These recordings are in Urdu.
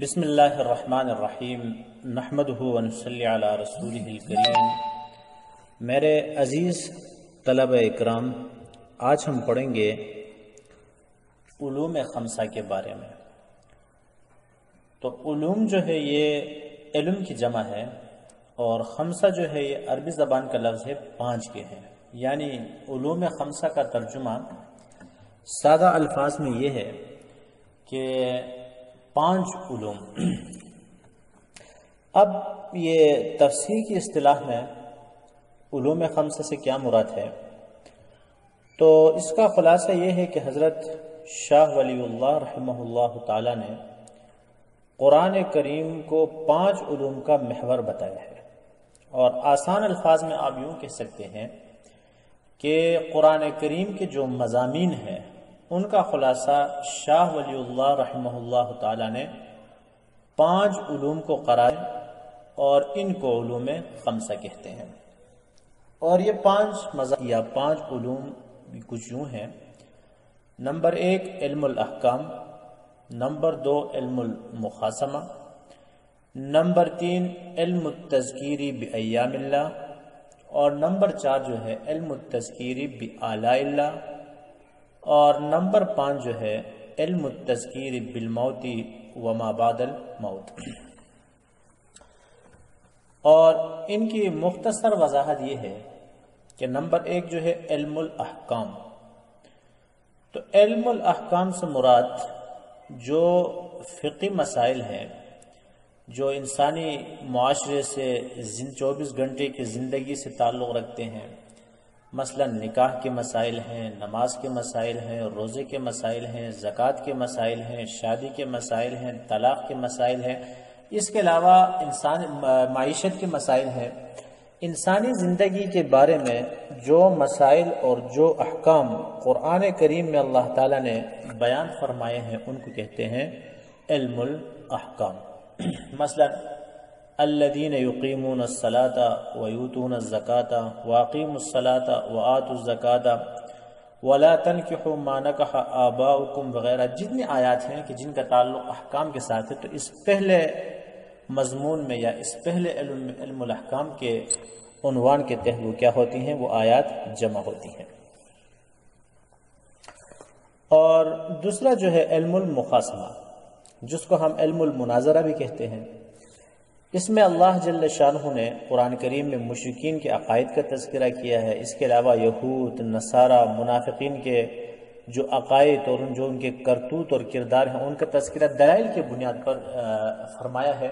بسم اللہ الرحمن الرحیم نحمدہ ونصلی علی رسولہ الکریم۔ میرے عزیز طلبہ اکرام، آج ہم پڑھیں گے علوم خمسہ کے بارے میں۔ تو علوم جو ہے یہ علم کی جمع ہے، اور خمسہ جو ہے یہ عربی زبان کا لفظ ہے 5 کے ہے، یعنی علوم خمسہ کا ترجمہ سادہ الفاظ میں یہ ہے کہ 5 علوم۔ اب یہ تفسیر کی اصطلاح میں علوم خمسہ سے کیا مراد ہے، تو اس کا خلاصہ یہ ہے کہ حضرت شاہ ولی اللہ رحمہ اللہ تعالی نے قرآن کریم کو 5 علوم کا محور بتایا ہے، اور آسان الفاظ میں آپ یوں کہہ سکتے ہیں کہ قرآن کریم کے جو مضامین ہیں ان کا خلاصہ شاہ ولی اللہ رحمہ اللہ تعالی نے 5 علوم کو قرار اور ان کو علوم خمسہ کہتے ہیں۔ اور یہ 5 مضامین یا 5 علوم کچھ یوں ہیں: نمبر 1 علم الاحکام، نمبر 2 علم المخاصمہ، نمبر 3 علم التذکیری بایام اللہ، اور نمبر 4 جو ہے علم التذکیری بآلاء اللہ، اور نمبر 5 جو ہے علم التذکیر بالموت وما بعد الموت۔ اور ان کی مختصر وضاحت یہ ہے کہ نمبر 1 جو ہے علم الاحکام۔ تو علم الاحکام سے مراد جو فقہی مسائل ہیں جو انسانی معاشرے سے 24 گھنٹے کی زندگی سے تعلق رکھتے ہیں، مثلا نکاح کے مسائل ہیں، نماز کے مسائل ہیں، روزے کے مسائل ہیں، زکوٰۃ کے مسائل ہیں، شادی کے مسائل ہیں، طلاق کے مسائل ہیں، اس کے علاوہ معیشت کے مسائل ہیں۔ انسانی زندگی کے بارے میں جو مسائل اور جو احکام قرآن کریم میں اللہ تعالیٰ نے بیان فرمائے ہیں ان کو کہتے ہیں علم الاحکام۔ مثلا الذین یقیمون الصلاة ویؤتون الزکاة واقیموا الصلاة وآتوا الزکاة ولا تنکحوا ما نکح آباؤکم وغیرہ، جتنی آیات ہیں کہ جن کا تعلق احکام کے ساتھ ہے، تو اس پہلے مضمون میں یا اس پہلے علم الاحکام کے عنوان کے تحت وہ کیا ہوتی ہیں، وہ آیات جمع ہوتی ہیں۔ اور دوسرا جو ہے علم المخاصمہ، جس کو ہم علم المناظرہ بھی کہتے ہیں، اس میں اللہ جل شانہ نے قرآن کریم میں مشرکین کے عقائد کا تذکرہ کیا ہے، اس کے علاوہ یہود، نصارہ، منافقین کے جو عقائد اور جو ان کے کرتوت اور کردار ہیں ان کا تذکرہ دلائل کی بنیاد پر فرمایا ہے،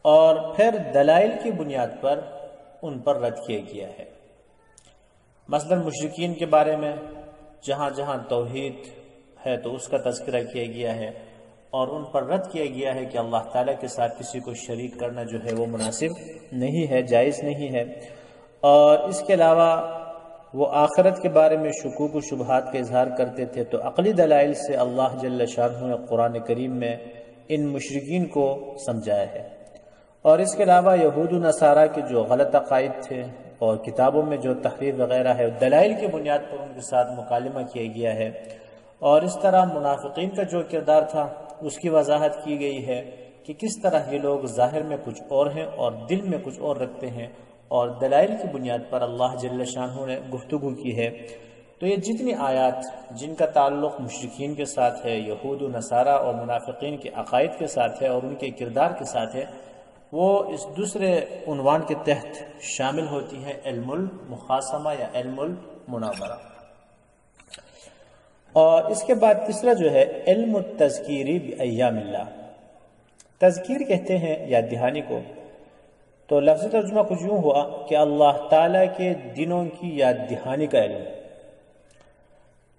اور پھر دلائل کی بنیاد پر ان پر رد کیا گیا ہے۔ مثلا مشرکین کے بارے میں جہاں جہاں توحید ہے تو اس کا تذکرہ کیا گیا ہے، اور ان پر رد کیا گیا ہے کہ اللہ تعالیٰ کے ساتھ کسی کو شریک کرنا جو ہے وہ مناسب نہیں ہے، جائز نہیں ہے۔ اور اس کے علاوہ وہ آخرت کے بارے میں شکوک و شبہات کا اظہار کرتے تھے، تو عقلی دلائل سے اللہ جل شانہ نے قرآن کریم میں ان مشرکین کو سمجھایا ہے۔ اور اس کے علاوہ یہود و نصارہ کے جو غلط عقائد تھے اور کتابوں میں جو تحریف وغیرہ ہے، دلائل کی بنیاد پر ان کے ساتھ مکالمہ کیا گیا ہے۔ اور اس طرح منافقین کا جو کردار تھا اس کی وضاحت کی گئی ہے کہ کس طرح یہ لوگ ظاہر میں کچھ اور ہیں اور دل میں کچھ اور رکھتے ہیں، اور دلائل کی بنیاد پر اللہ جل شانہ نے گفتگو کی ہے۔ تو یہ جتنی آیات جن کا تعلق مشرکین کے ساتھ ہے، یہود و نصارہ اور منافقین کے عقائد کے ساتھ ہے اور ان کے کردار کے ساتھ ہے، وہ اس دوسرے عنوان کے تحت شامل ہوتی ہیں، علم المخاصمہ یا علم المناظرہ۔ اور اس کے بعد تیسرا جو ہے علم التذکیری بایام اللہ۔ تذکیر کہتے ہیں یاد دہانی کو، تو لفظی ترجمہ کچھ یوں ہوا کہ اللہ تعالیٰ کے دنوں کی یاد دہانی کا علم۔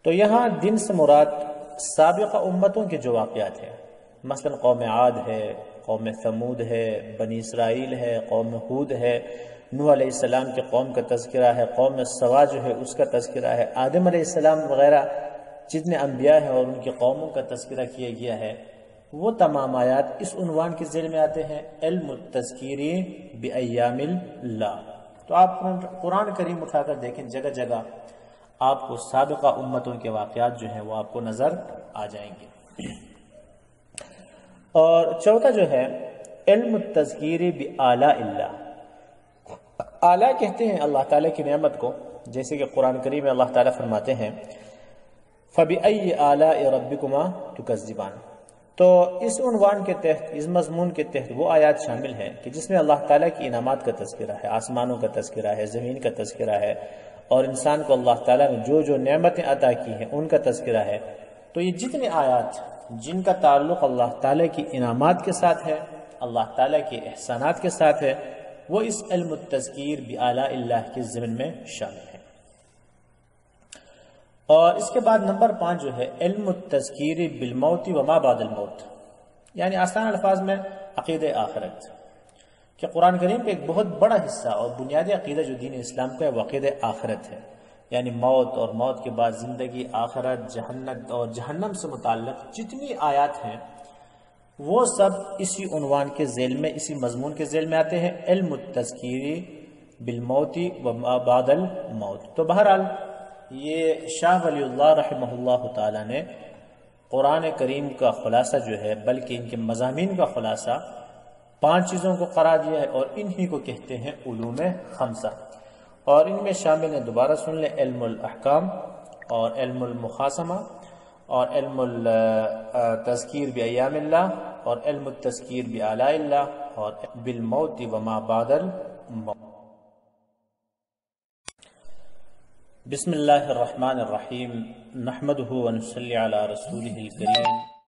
تو یہاں دن سے مراد سابقہ امتوں کے جو واقعات ہیں، مثلا قوم عاد ہے، قوم ثمود ہے، بنی اسرائیل ہے، قوم ہود ہے، نوح علیہ السلام کے قوم کا تذکرہ ہے، قوم سوا جو ہے اس کا تذکرہ ہے، آدم علیہ السلام وغیرہ جتنے انبیاء ہیں اور ان کے قوموں کا تذکرہ کیا گیا ہے، وہ تمام آیات اس عنوان کے ذیل میں آتے ہیں، علم التذکیری بایام اللہ۔ تو آپ قرآن کریم اٹھا کر دیکھیں، جگہ جگہ آپ کو سابقہ امتوں کے واقعات جو ہیں وہ آپ کو نظر آ جائیں گے۔ اور چوتھا جو ہے علم التذکیر بآلاء اللہ، اعلیٰ کہتے ہیں اللہ تعالیٰ کی نعمت کو، جیسے کہ قرآن کریم میں اللہ تعالیٰ فرماتے ہیں فَبِأَيِّ آلَاءِ رَبِّكُمَا تُكَذِّبَانِ۔ تو اس عنوان کے تحت، اس مضمون کے تحت وہ آیات شامل ہیں کہ جس میں اللہ تعالیٰ کی انعامات کا تذکرہ ہے، آسمانوں کا تذکرہ ہے، زمین کا تذکرہ ہے، اور انسان کو اللہ تعالیٰ نے جو جو نعمتیں عطا کی ہیں ان کا تذکرہ ہے۔ تو یہ جتنے آیات جن کا تعلق اللہ تعالیٰ کی انعامات کے ساتھ ہے، اللہ تعالیٰ کے احسانات کے ساتھ ہے، وہ اس علم التذکیر بآلاء اللہ کے ضمن میں شامل ہے۔ اور اس کے بعد نمبر 5 جو ہے علم التذکیر بالموت وما بعد الموت، یعنی آسان الفاظ میں عقید آخرت، کہ قرآن کریم کا ایک بہت بڑا حصہ اور بنیادی عقیدہ جو دین اسلام کا ہے وہ عقید آخرت ہے، یعنی موت اور موت کے بعد زندگی، آخرت، جہنم اور جہنم سے متعلق جتنی آیات ہیں وہ سب اسی عنوان کے ذیل میں، اسی مضمون کے ذیل میں آتے ہیں، علم التذکیر بالموت وما بعد الموت۔ تو بہرحال یہ شاہ ولی اللہ رحمہ اللہ تعالیٰ نے قرآن کریم کا خلاصہ جو ہے، بلکہ ان کے مضامین کا خلاصہ 5 چیزوں کو قرار دیا ہے، اور انہی کو کہتے ہیں علوم خمسہ، اور ان میں شامل ہیں، دوبارہ سن لیں، علم الاحکام اور علم المخاصمہ اور علم التذکیر بایام اللہ اور علم التذکیر بآلاء اللہ اور بالموت وما بعد الموت۔ بسم اللہ الرحمن الرحیم، نحمدہ ونصلی علی رسولہ الکریم۔